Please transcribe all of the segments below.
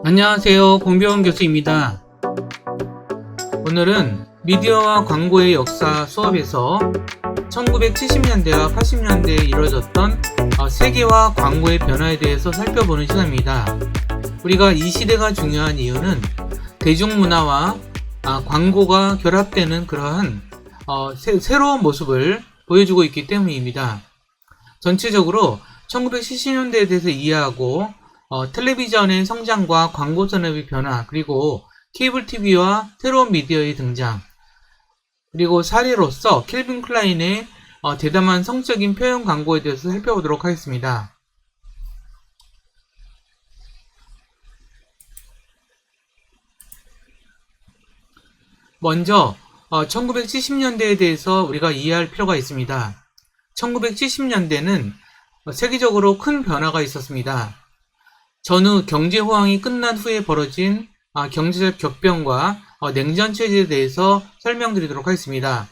안녕하세요, 공병원 교수입니다. 오늘은 미디어와 광고의 역사 수업에서 1970년대와 80년대에 이루어졌던 세계화 광고의 변화에 대해서 살펴보는 시간입니다. 우리가 이 시대가 중요한 이유는 대중문화와 광고가 결합되는 그러한 새로운 모습을 보여주고 있기 때문입니다. 전체적으로 1970년대에 대해서 이해하고 텔레비전의 성장과 광고 산업의 변화, 그리고 케이블 TV와 새로운 미디어의 등장, 그리고 사례로서 캘빈 클라인의 대담한 성적인 표현 광고에 대해서 살펴보도록 하겠습니다. 먼저 1970년대에 대해서 우리가 이해할 필요가 있습니다. 1970년대는 세계적으로 큰 변화가 있었습니다. 전후 경제 호황이 끝난 후에 벌어진 경제적 격변과 냉전 체제에 대해서 설명드리도록 하겠습니다.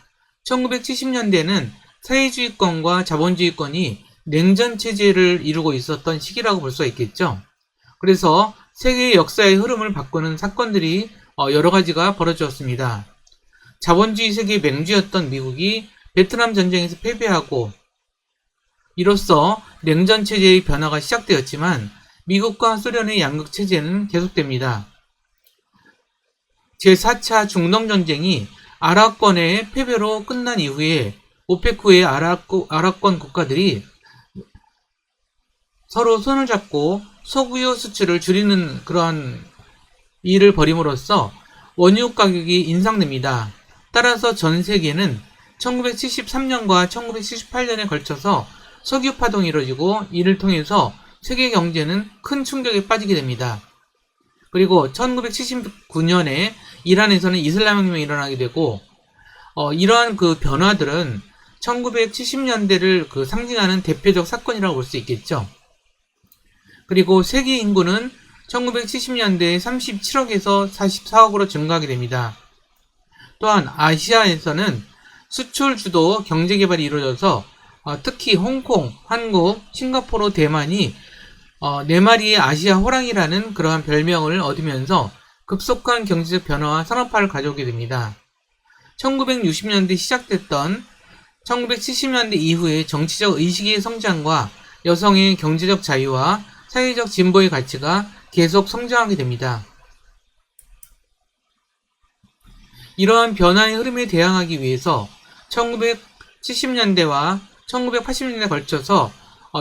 1970년대는 사회주의권과 자본주의권이 냉전 체제를 이루고 있었던 시기라고 볼 수가 있겠죠. 그래서 세계의 역사의 흐름을 바꾸는 사건들이 여러 가지가 벌어졌습니다. 자본주의 세계의 맹주였던 미국이 베트남 전쟁에서 패배하고 이로써 냉전 체제의 변화가 시작되었지만 미국과 소련의 양극 체제는 계속됩니다. 제4차 중동전쟁이 아랍권의 패배로 끝난 이후에 오페크의 아랍권 국가들이 서로 손을 잡고 석유유 수출을 줄이는 그러한 일을 벌임으로써 원유 가격이 인상됩니다. 따라서 전 세계는 1973년과 1978년에 걸쳐서 석유 파동이 이루어지고 이를 통해서 세계 경제는 큰 충격에 빠지게 됩니다. 그리고 1979년에 이란에서는 이슬람 혁명이 일어나게 되고 이러한 그 변화들은 1970년대를 상징하는 대표적 사건이라고 볼 수 있겠죠. 그리고 세계 인구는 1970년대에 37억에서 44억으로 증가하게 됩니다. 또한 아시아에서는 수출 주도 경제 개발이 이루어져서 특히 홍콩, 한국, 싱가포르, 대만이 네 마리의 아시아 호랑이라는 그러한 별명을 얻으면서 급속한 경제적 변화와 산업화를 가져오게 됩니다. 1960년대 시작됐던 1970년대 이후의 정치적 의식의 성장과 여성의 경제적 자유와 사회적 진보의 가치가 계속 성장하게 됩니다. 이러한 변화의 흐름에 대항하기 위해서 1970년대와 1980년대에 걸쳐서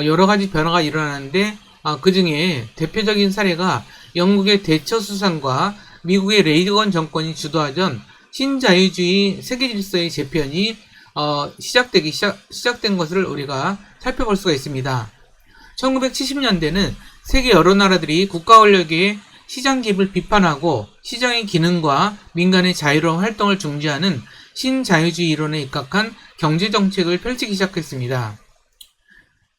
여러 가지 변화가 일어나는데 그 중에 대표적인 사례가 영국의 대처 수상과 미국의 레이건 정권이 주도하던 신자유주의 세계 질서의 재편이 시작된 것을 우리가 살펴볼 수가 있습니다. 1970년대는 세계 여러 나라들이 국가 권력의 시장 개입을 비판하고 시장의 기능과 민간의 자유로운 활동을 중지하는 신자유주의 이론에 입각한 경제정책을 펼치기 시작했습니다.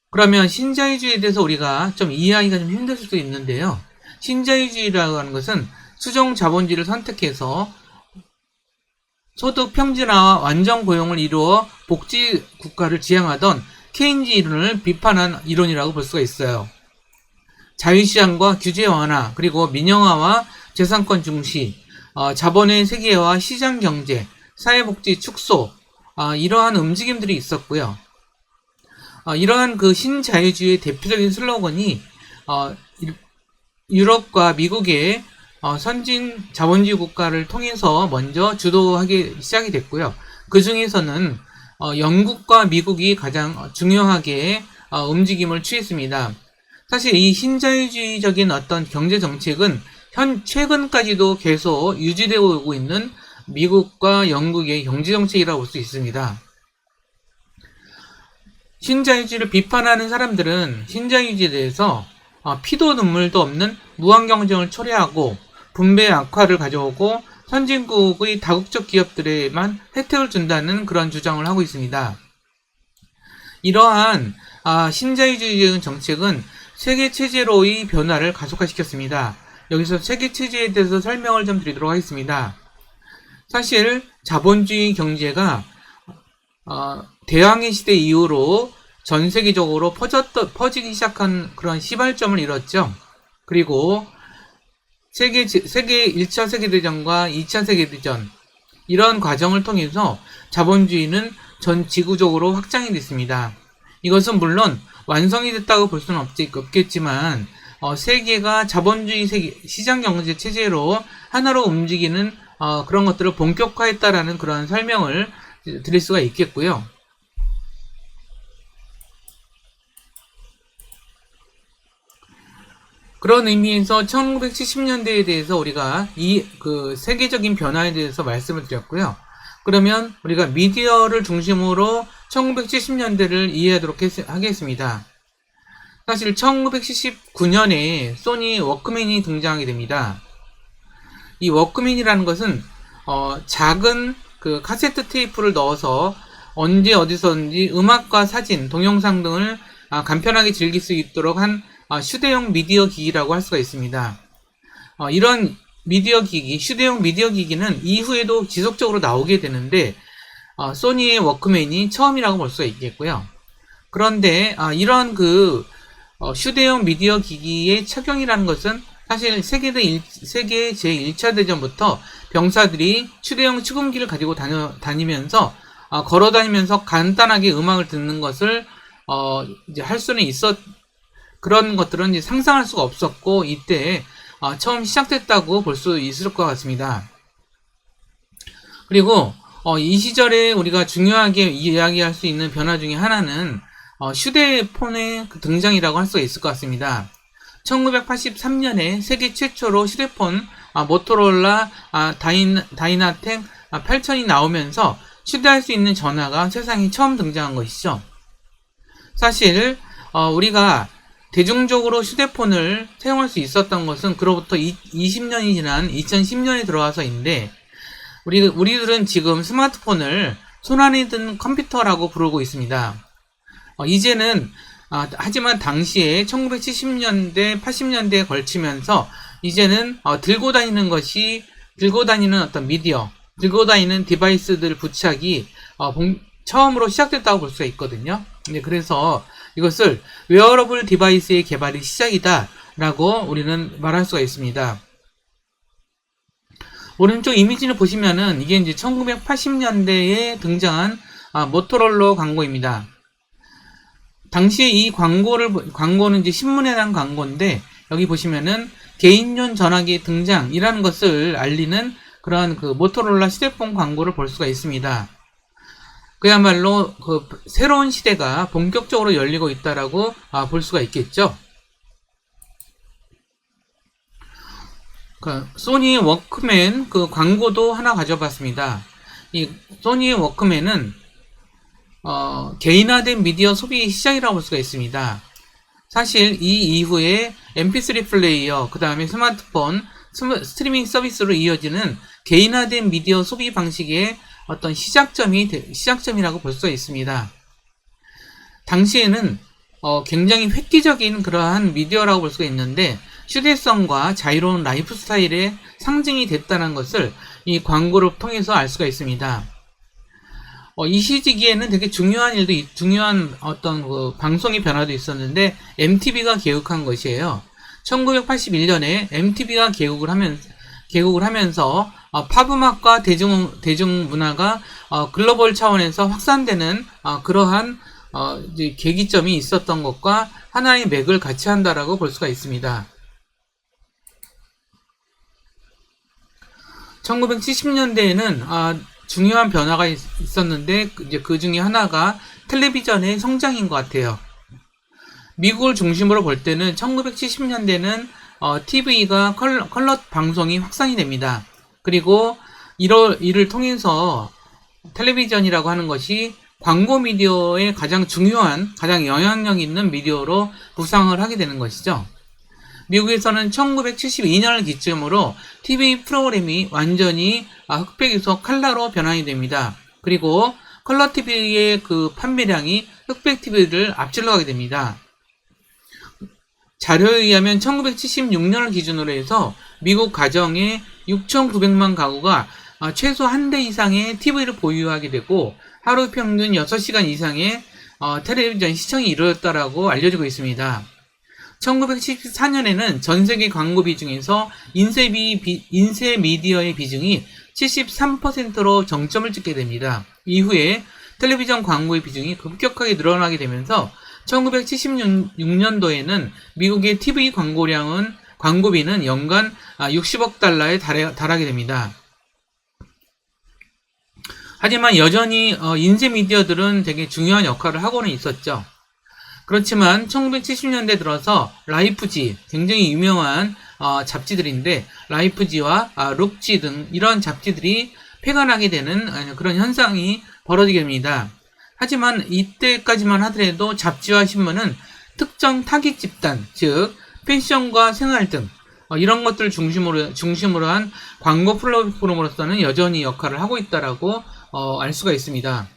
그러면 신자유주의에 대해서 우리가 좀 이해하기가 좀 힘들 수도 있는데요. 신자유주의라고 하는 것은 수종 자본주의를 선택해서 소득 평준화와 완전 고용을 이루어 복지 국가를 지향하던 케인즈 이론을 비판한 이론이라고 볼 수가 있어요. 자유시장과 규제 완화, 그리고 민영화와 재산권 중시, 자본의 세계화, 시장경제, 사회복지 축소, 이러한 움직임들이 있었고요. 이러한 그 신자유주의의 대표적인 슬로건이 유럽과 미국의 선진 자본주의 국가를 통해서 먼저 주도하기 시작이 됐고요. 그 중에서는 영국과 미국이 가장 중요하게 움직임을 취했습니다. 사실 이 신자유주의적인 어떤 경제 정책은 최근까지도 계속 유지되고 오고 있는 미국과 영국의 경제 정책이라고 볼 수 있습니다. 신자유주의를 비판하는 사람들은 신자유주의에 대해서 피도 눈물도 없는 무한경쟁을 초래하고 분배 악화를 가져오고 선진국의 다국적 기업들에만 혜택을 준다는 그런 주장을 하고 있습니다. 이러한 신자유주의적인 정책은 세계체제로의 변화를 가속화시켰습니다. 여기서 세계체제에 대해서 설명을 좀 드리도록 하겠습니다. 사실 자본주의 경제가 대항해 시대 이후로 전 세계적으로 퍼지기 시작한 그런 시발점을 이뤘죠. 그리고 세계 1차 세계대전과 2차 세계대전, 이런 과정을 통해서 자본주의는 전 지구적으로 확장이 됐습니다. 이것은 물론 완성이 됐다고 볼 수는 없겠지만, 세계가 자본주의 시장 경제 체제로 하나로 움직이는 그런 것들을 본격화했다라는 그런 설명을 드릴 수가 있겠고요. 그런 의미에서 1970년대에 대해서 우리가 세계적인 변화에 대해서 말씀을 드렸고요. 그러면 우리가 미디어를 중심으로 1970년대를 이해하도록 하겠습니다. 사실 1979년에 소니 워크맨이 등장하게 됩니다. 이 워크맨이라는 것은 작은 그 카세트 테이프를 넣어서 언제 어디서든지 음악과 사진, 동영상 등을 간편하게 즐길 수 있도록 한 휴대용 미디어 기기라고 할 수가 있습니다. 이런 미디어 기기, 휴대용 미디어 기기는 이후에도 지속적으로 나오게 되는데 소니의 워크맨이 처음이라고 볼 수가 있겠고요. 그런데 이런 휴대용 미디어 기기의 착용이라는 것은 사실 세계 제1차 대전부터 병사들이 휴대용 축음기를 가지고 다니면서 걸어 다니면서 간단하게 음악을 듣는 것을 이제 할 수는 그런 것들은 이제 상상할 수가 없었고, 이때 처음 시작됐다고 볼 수 있을 것 같습니다. 그리고 이 시절에 우리가 중요하게 이야기할 수 있는 변화 중에 하나는 휴대폰의 등장이라고 할 수가 있을 것 같습니다. 1983년에 세계 최초로 휴대폰 모토로라 다이나텍 8000이 나오면서 휴대할 수 있는 전화가 세상에 처음 등장한 것이죠. 사실 우리가 대중적으로 휴대폰을 사용할 수 있었던 것은 그로부터 20년이 지난 2010년에 들어와서인데, 우리들은 지금 스마트폰을 손안에 든 컴퓨터라고 부르고 있습니다. 이제는 하지만 당시에 1970년대, 80년대에 걸치면서 이제는 들고 다니는 어떤 미디어, 들고 다니는 디바이스들 부착이 처음으로 시작됐다고 볼 수가 있거든요. 그래서 이것을 웨어러블 디바이스의 개발이 시작이다 라고 우리는 말할 수가 있습니다. 오른쪽 이미지를 보시면은 이게 이제 1980년대에 등장한 모토로라 광고입니다. 당시에 이 광고는 이제 신문에 난 광고인데, 여기 보시면은 개인용 전화기의 등장이라는 것을 알리는 그러한 모토로라 휴대폰 광고를 볼 수가 있습니다. 그야말로 새로운 시대가 본격적으로 열리고 있다라고 볼 수가 있겠죠. 소니 워크맨 광고도 하나 가져봤습니다. 이 소니의 워크맨은 개인화된 미디어 소비 시장이라고 볼 수가 있습니다. 사실 이 이후에 mp3 플레이어, 그 다음에 스마트폰, 스트리밍 서비스로 이어지는 개인화된 미디어 소비 방식의 어떤 시작점이라고 볼 수가 있습니다. 당시에는 굉장히 획기적인 그러한 미디어라고 볼 수가 있는데, 휴대성과 자유로운 라이프 스타일의 상징이 됐다는 것을 이 광고를 통해서 알 수가 있습니다. 이 시기에는 되게 중요한 어떤 방송의 변화도 있었는데, MTV가 개국한 것이에요. 1981년에 MTV가 개국을 하면서 팝음악과 대중문화가 글로벌 차원에서 확산되는 그러한 이제 계기점이 있었던 것과 하나의 맥을 같이 한다라고 볼 수가 있습니다. 1970년대에는 중요한 변화가 있었는데, 이제 그 중에 하나가 텔레비전의 성장인 것 같아요. 미국을 중심으로 볼 때는 1970년대는 TV가 컬러 방송이 확산이 됩니다. 그리고 이를 통해서 텔레비전이라고 하는 것이 광고 미디어의 가장 중요한, 가장 영향력 있는 미디어로 부상을 하게 되는 것이죠. 미국에서는 1972년을 기점으로 TV 프로그램이 완전히 흑백에서 컬러로 변환이 됩니다. 그리고 컬러 TV의 판매량이 흑백 TV를 앞질러가게 됩니다. 자료에 의하면 1976년을 기준으로 해서 미국 가정의 6,900만 가구가 최소 한 대 이상의 TV를 보유하게 되고, 하루 평균 6시간 이상의 텔레비전 시청이 이루어졌다라고 알려지고 있습니다. 1974년에는 전 세계 광고 비중에서 인쇄 미디어의 비중이 73%로 정점을 찍게 됩니다. 이후에 텔레비전 광고의 비중이 급격하게 늘어나게 되면서 1976년도에는 미국의 TV 광고비는 연간 60억 달러에 달하게 됩니다. 하지만 여전히 인쇄 미디어들은 되게 중요한 역할을 하고는 있었죠. 그렇지만 1970년대 들어서 라이프지, 굉장히 유명한 잡지들인데 라이프지와 룩지 등 이런 잡지들이 폐간하게 되는 그런 현상이 벌어지게 됩니다. 하지만 이때까지만 하더라도 잡지와 신문은 특정 타깃 집단, 즉 패션과 생활 등 이런 것들을 중심으로 한 광고 플랫폼으로서는 여전히 역할을 하고 있다라고 알 수가 있습니다.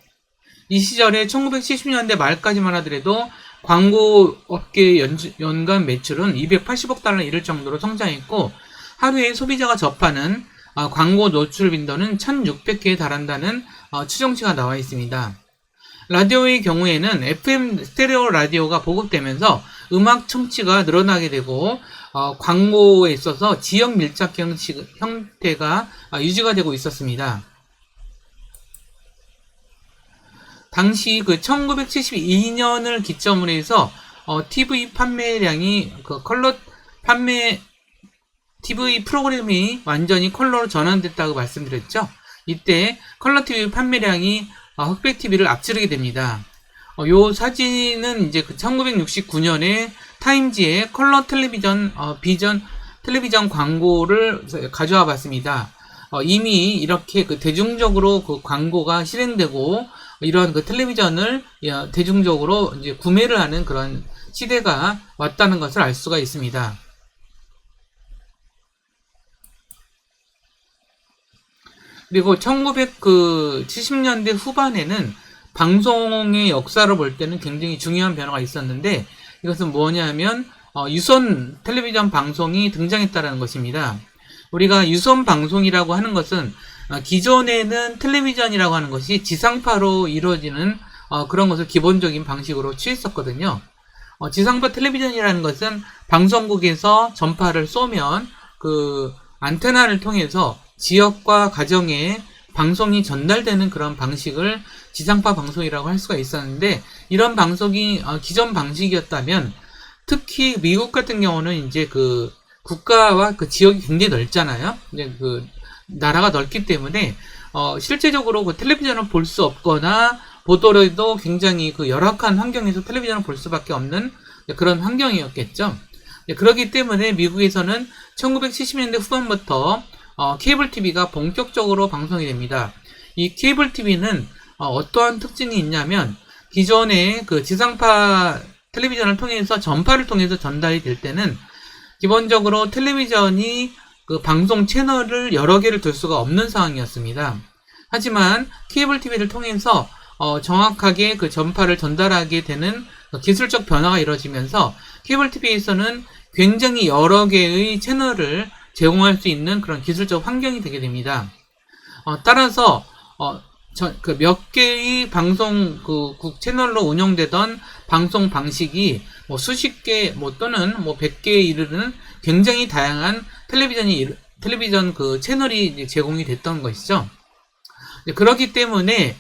이 시절에 1970년대 말까지만 하더라도 광고 업계의 연간 매출은 280억 달러에 이를 정도로 성장했고 하루에 소비자가 접하는 광고 노출 빈도는 1600개에 달한다는 추정치가 나와 있습니다. 라디오의 경우에는 FM 스테레오 라디오가 보급되면서 음악 청취가 늘어나게 되고 광고에 있어서 지역 밀착 형태가 유지가 되고 있었습니다. 당시 1972년을 기점으로 해서 TV 판매량이 컬러 판매 TV 프로그램이 완전히 컬러로 전환됐다고 말씀드렸죠. 이때 컬러 TV 판매량이 흑백 TV를 앞지르게 됩니다. 요 사진은 이제 1969년에 타임지의 컬러 텔레비전 텔레비전 광고를 가져와 봤습니다. 이미 이렇게 대중적으로 광고가 실행되고 이런 텔레비전을 대중적으로 이제 구매를 하는 그런 시대가 왔다는 것을 알 수가 있습니다. 그리고 1970년대 후반에는 방송의 역사를 볼 때는 굉장히 중요한 변화가 있었는데 이것은 뭐냐면 유선 텔레비전 방송이 등장했다는 것입니다. 우리가 유선 방송이라고 하는 것은 기존에는 텔레비전이라고 하는 것이 지상파로 이루어지는 그런 것을 기본적인 방식으로 취했었거든요. 지상파 텔레비전이라는 것은 방송국에서 전파를 쏘면 그 안테나를 통해서 지역과 가정에 방송이 전달되는 그런 방식을 지상파 방송이라고 할 수가 있었는데 이런 방송이 기존 방식이었다면 특히 미국 같은 경우는 이제 국가와 지역이 굉장히 넓잖아요. 이제 나라가 넓기 때문에 실제적으로 텔레비전을 볼 수 없거나 보더라도 굉장히 열악한 환경에서 텔레비전을 볼 수밖에 없는 그런 환경이었겠죠. 그렇기 때문에 미국에서는 1970년대 후반부터 케이블 TV가 본격적으로 방송이 됩니다. 이 케이블 TV는 어떠한 특징이 있냐면 기존의 지상파 텔레비전을 통해서 전파를 통해서 전달이 될 때는 기본적으로 텔레비전이 방송 채널을 여러 개를 둘 수가 없는 상황이었습니다. 하지만 케이블 TV를 통해서 정확하게 전파를 전달하게 되는 기술적 변화가 이루어지면서 케이블 TV에서는 굉장히 여러 개의 채널을 제공할 수 있는 그런 기술적 환경이 되게 됩니다. 따라서 몇 개의 방송 국 채널로 운영되던 방송 방식이 수십 개 또는 100개에 이르는 굉장히 다양한 텔레비전 채널이 제공이 됐던 것이죠. 그렇기 때문에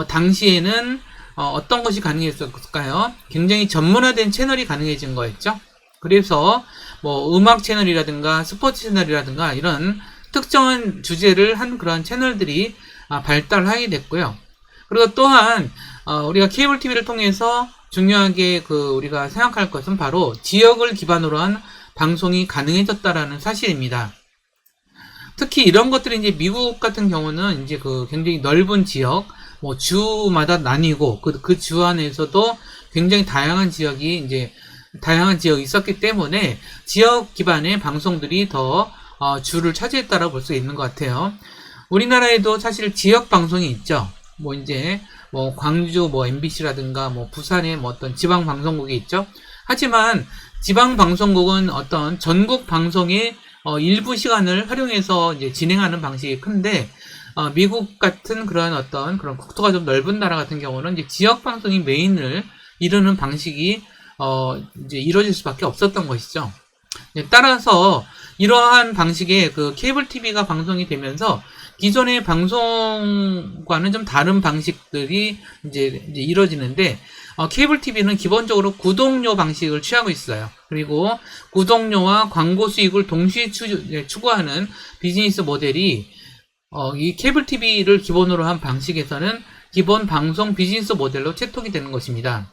당시에는 어떤 것이 가능했을까요? 굉장히 전문화된 채널이 가능해진 거였죠. 그래서 음악 채널이라든가 스포츠 채널이라든가 이런 특정한 주제를 한 그런 채널들이 발달하게 됐고요. 그리고 또한 우리가 케이블 TV를 통해서 중요하게 우리가 생각할 것은 바로 지역을 기반으로 한 방송이 가능해졌다라는 사실입니다. 특히 이런 것들이 이제 미국 같은 경우는 이제 굉장히 넓은 지역, 주마다 나뉘고 그 주 안에서도 굉장히 다양한 지역이 있었기 때문에 지역 기반의 방송들이 더 주를 차지했다라고 볼 수 있는 것 같아요. 우리나라에도 사실 지역 방송이 있죠. 광주 MBC라든가 부산에 어떤 지방 방송국이 있죠. 하지만 지방 방송국은 어떤 전국 방송의 일부 시간을 활용해서 이제 진행하는 방식이 큰데 미국 같은 그런 국토가 좀 넓은 나라 같은 경우는 이제 지역 방송이 메인을 이루는 방식이 이제 이루어질 수밖에 없었던 것이죠. 따라서 이러한 방식의 그 케이블 TV가 방송이 되면서 기존의 방송과는 좀 다른 방식들이 이제 이루어지는데, 케이블 TV는 기본적으로 구독료 방식을 취하고 있어요. 그리고 구독료와 광고 수익을 동시에 추구하는 비즈니스 모델이 이 케이블 TV를 기본으로 한 방식에서는 기본 방송 비즈니스 모델로 채택이 되는 것입니다.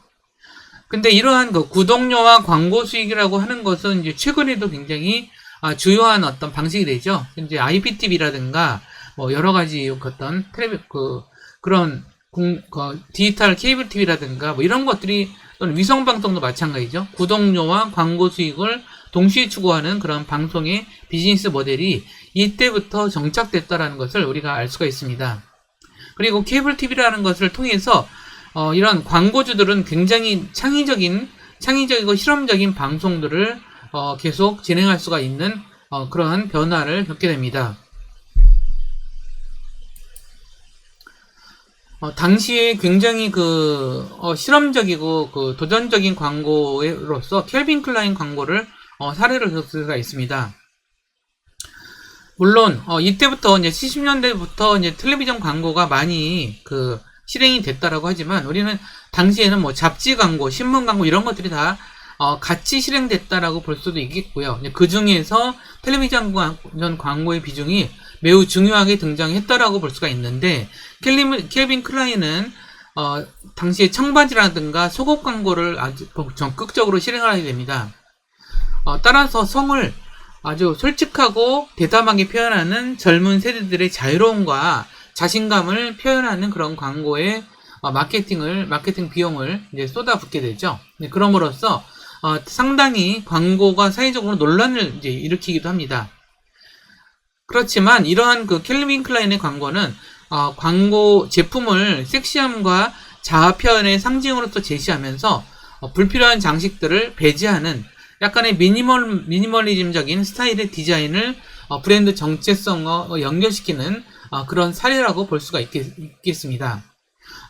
근데 이러한 그 구독료와 광고 수익이라고 하는 것은 이제 최근에도 굉장히 주요한 어떤 방식이 되죠. 이제 IPTV라든가 뭐 여러 가지 어떤 그런 디지털 케이블 TV라든가 뭐 이런 것들이, 또는 위성 방송도 마찬가지죠. 구독료와 광고 수익을 동시에 추구하는 그런 방송의 비즈니스 모델이 이때부터 정착됐다라는 것을 우리가 알 수가 있습니다. 그리고 케이블 TV라는 것을 통해서 이런 광고주들은 굉장히 창의적이고 실험적인 방송들을 계속 진행할 수가 있는 그러한 변화를 겪게 됩니다. 당시에 굉장히 실험적이고 도전적인 광고로서 켈빈 클라인 광고를 사례를 들 수가 있습니다. 물론 이때부터 이제 70년대부터 이제 텔레비전 광고가 많이 실행이 됐다라고 하지만, 우리는 당시에는 뭐 잡지 광고, 신문 광고 이런 것들이 다 같이 실행됐다라고 볼 수도 있겠고요. 그 중에서 텔레비전 광고의 비중이 매우 중요하게 등장했다라고 볼 수가 있는데, 켈빈 클라인은 당시에 청바지라든가 속옷 광고를 아주 적극적으로 실행하게 됩니다. 따라서 성을 아주 솔직하고 대담하게 표현하는 젊은 세대들의 자유로움과 자신감을 표현하는 그런 광고에 마케팅 비용을 이제 쏟아붓게 되죠. 그럼으로써 상당히 광고가 사회적으로 논란을 이제 일으키기도 합니다. 그렇지만 이러한 켈빈 클라인의 광고는 광고 제품을 섹시함과 자아 표현의 상징으로서 제시하면서 불필요한 장식들을 배제하는 약간의 미니멀리즘적인 스타일의 디자인을 브랜드 정체성과 연결시키는 그런 사례라고 볼 수가 있겠습니다.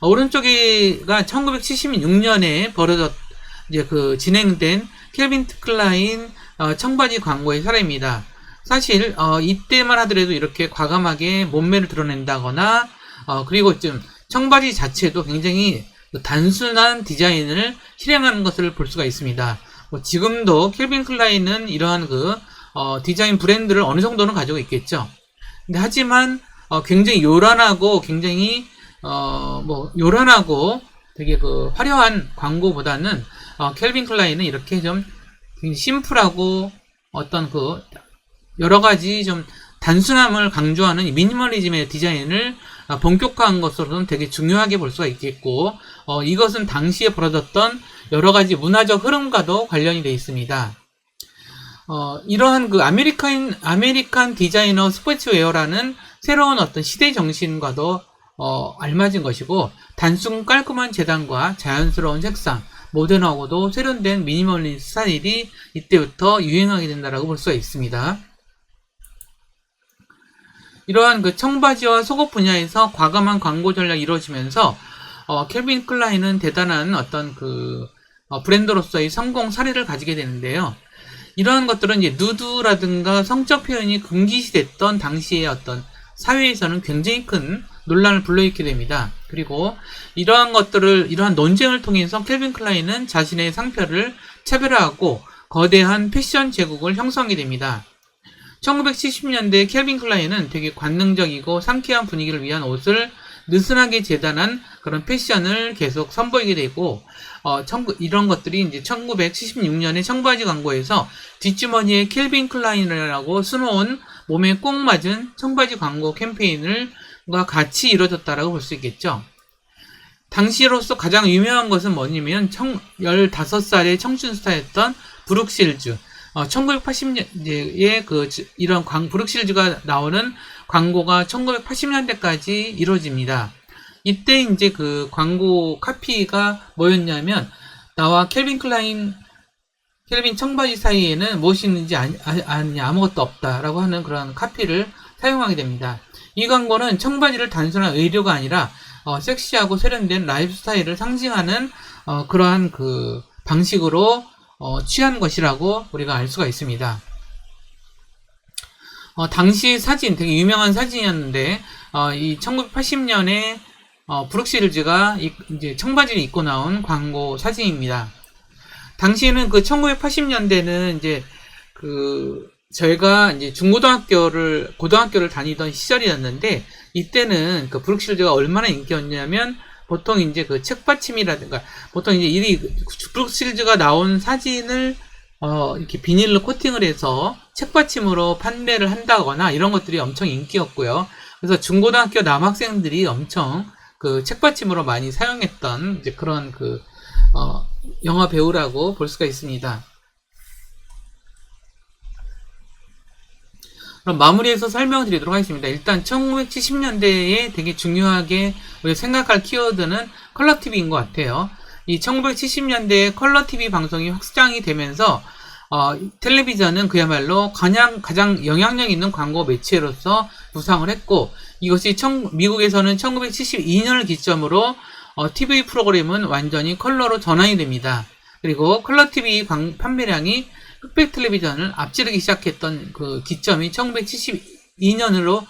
오른쪽에가 1976년에 진행된 켈빈 클라인 청바지 광고의 사례입니다. 사실 이때만 하더라도 이렇게 과감하게 몸매를 드러낸다거나 그리고 좀 청바지 자체도 굉장히 단순한 디자인을 실행하는 것을 볼 수가 있습니다. 지금도 켈빈 클라인은 이러한 디자인 브랜드를 어느 정도는 가지고 있겠죠. 근데 하지만 굉장히 요란하고 되게 화려한 광고보다는 켈빈 클라인은 이렇게 좀 심플하고 어떤 여러 가지 좀 단순함을 강조하는 미니멀리즘의 디자인을 본격화한 것으로는 되게 중요하게 볼 수가 있겠고, 이것은 당시에 벌어졌던 여러 가지 문화적 흐름과도 관련이 되어 있습니다. 이러한 아메리칸 디자이너 스포츠웨어라는 새로운 어떤 시대 정신과도 알맞은 것이고, 단순 깔끔한 재단과 자연스러운 색상, 모던하고도 세련된 미니멀리즘 스타일이 이때부터 유행하게 된다라고 볼 수가 있습니다. 이러한 청바지와 속옷 분야에서 과감한 광고 전략이 이루어지면서 켈빈 클라인은 대단한 어떤 브랜드로서의 성공 사례를 가지게 되는데요. 이러한 것들은 이제 누드라든가 성적 표현이 금기시됐던 당시의 어떤 사회에서는 굉장히 큰 논란을 불러일으키게 됩니다. 그리고 이러한 논쟁을 통해서 켈빈 클라인은 자신의 상표를 차별화하고 거대한 패션 제국을 형성하게 됩니다. 1970년대 켈빈 클라인은 되게 관능적이고 상쾌한 분위기를 위한 옷을 느슨하게 재단한 그런 패션을 계속 선보이게 되고, 이런 것들이 이제 1976년에 청바지 광고에서 뒷주머니에 켈빈 클라인이라고 써놓은 몸에 꼭 맞은 청바지 광고 캠페인과 같이 이루어졌다라고 볼 수 있겠죠. 당시로서 가장 유명한 것은 뭐냐면 15살의 청춘 스타였던 브룩 실즈. 1980년대에 이런 브룩실즈가 나오는 광고가 1980년대까지 이루어집니다. 이때 이제 광고 카피가 뭐였냐면, 나와 켈빈 청바지 사이에는 무엇이 있는지 아무것도 없다라고 하는 그런 카피를 사용하게 됩니다. 이 광고는 청바지를 단순한 의류가 아니라 섹시하고 세련된 라이프 스타일을 상징하는 그러한 방식으로 취한 것이라고 우리가 알 수가 있습니다. 당시 사진, 되게 유명한 사진이었는데, 이 1980년에 브룩실즈가 이제 청바지를 입고 나온 광고 사진입니다. 당시에는 그 1980년대는 이제 저희가 이제 고등학교를 다니던 시절이었는데, 이때는 그 브룩실즈가 얼마나 인기였냐면, 보통 이제 그 책받침이라든가, 보통 이제 이 브룩실즈가 나온 사진을 이렇게 비닐로 코팅을 해서 책받침으로 판매를 한다거나 이런 것들이 엄청 인기였고요. 그래서 중고등학교 남학생들이 엄청 그 책받침으로 많이 사용했던 이제 그런 영화 배우라고 볼 수가 있습니다. 그럼 마무리해서 설명을 드리도록 하겠습니다. 일단 1970년대에 되게 중요하게 우리가 생각할 키워드는 컬러 TV인 것 같아요. 이 1970년대에 컬러 TV 방송이 확장이 되면서 텔레비전은 그야말로 가장 영향력 있는 광고 매체로서 부상을 했고, 이것이 미국에서는 1972년을 기점으로 TV 프로그램은 완전히 컬러로 전환이 됩니다. 그리고 컬러 TV 판매량이 흑백 텔레비전을 앞지르기 시작했던 그 기점이 1972년으로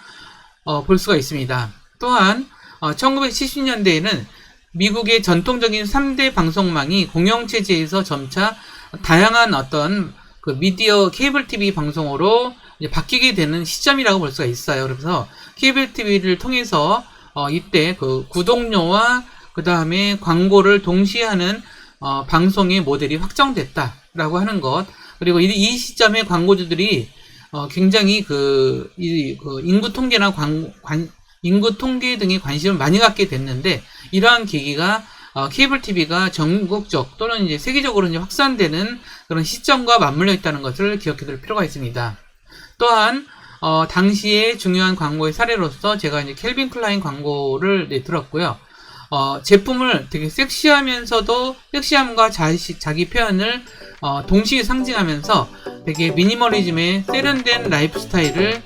볼 수가 있습니다. 또한 1970년대에는 미국의 전통적인 3대 방송망이 공영체제에서 점차 다양한 어떤 그 미디어 케이블 TV 방송으로 이제 바뀌게 되는 시점이라고 볼 수가 있어요. 그래서 케이블 TV를 통해서 이때 그 구독료와 그 다음에 광고를 동시에 하는 방송의 모델이 확정됐다라고 하는 것. 그리고 이 시점에 광고주들이 굉장히 인구 통계나 인구 통계 등에 관심을 많이 갖게 됐는데, 이러한 계기가 케이블 TV가 전국적 또는 이제 세계적으로 이제 확산되는 그런 시점과 맞물려 있다는 것을 기억해 둘 필요가 있습니다. 또한 당시에 중요한 광고의 사례로서 제가 이제 캘빈 클라인 광고를 들었고요. 제품을 되게 섹시하면서도 섹시함과 자기 표현을 동시에 상징하면서 되게 미니멀리즘의 세련된 라이프 스타일을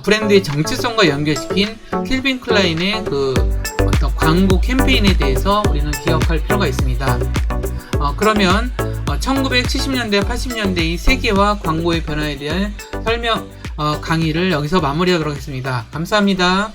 브랜드의 정체성과 연결시킨 캘빈 클라인의 어떤 광고 캠페인에 대해서 우리는 기억할 필요가 있습니다. 그러면 1970년대, 80년대 이 세계화 광고의 변화에 대한 설명 강의를 여기서 마무리하도록 하겠습니다. 감사합니다.